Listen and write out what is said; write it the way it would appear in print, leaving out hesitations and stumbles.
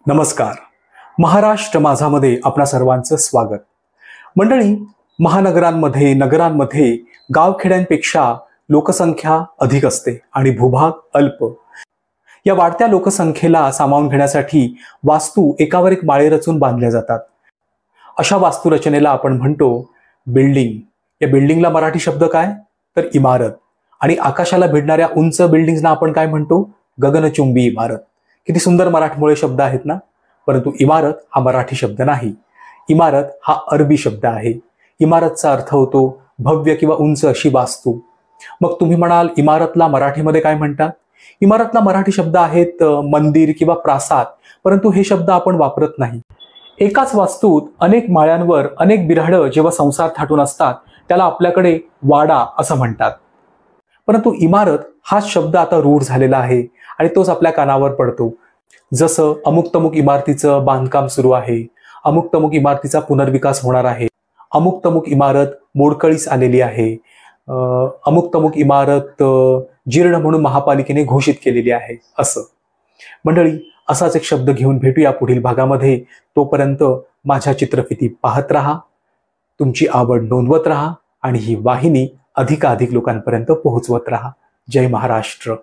नमस्कार. महाराष्ट्र माझामध्ये आपणा सर्वांचं स्वागत. मंडळी, महानगरांमध्ये नगरांमध्ये गावखेड्यांपेक्षा लोकसंख्या अधिक असते आणि भूभाग अल्प. या वाढत्या लोकसंख्येला सामावून घेण्यासाठी वास्तू एकावर एक माळे रचून बांधल्या जातात. अशा वास्तुरचनेला आपण म्हणतो बिल्डिंग. या बिल्डिंगला मराठी शब्द काय तर इमारत. आणि आकाशाला भिडणाऱ्या उंच बिल्डिंग्सना आपण काय म्हणतो गगनचुंबी इमारत. किती सुंदर मराठमोळे शब्द आहेत ना. परंतु इमारत हा मराठी शब्द नाही. इमारत हा अरबी शब्द आहे. इमारतचा अर्थ होतो भव्य किंवा उंच अशी वास्तू. मग तुम्ही म्हणाल इमारतला मराठीमध्ये काय म्हणतात. इमारतला मराठी शब्द आहेत मंदिर किंवा प्रासाद. परंतु हे शब्द आपण वापरत नाही. एकाच वास्तूत अनेक माळ्यांवर अनेक बिऱ्हाडं जेव्हा संसार थाटून असतात त्याला आपल्याकडे वाडा असं म्हणतात. परंतु इमारत हा शब्द आता रूढ झालेला आहे आणि तोच आपल्या कानावर पडतो. जसं अमुक तमुक इमारतीचं बांधकाम सुरू आहे, अमुक तमुक इमारतीचा पुनर्विकास होणार आहे, अमुक तमुक इमारत मोडकळीस आलेली आहे, अमुक तमुक इमारत जीर्ण म्हणून महापालिकेने घोषित केलेली आहे. असं मंडळी, असाच एक शब्द घेऊन भेटूया पुढील भागामध्ये. तोपर्यंत माझ्या चित्रफिती पाहत राहा, तुमची आवड नोंदवत राहा आणि ही वाहिनी अधिकाधिक लोकांपर्यंत पोहोचवत राहा. जय महाराष्ट्र.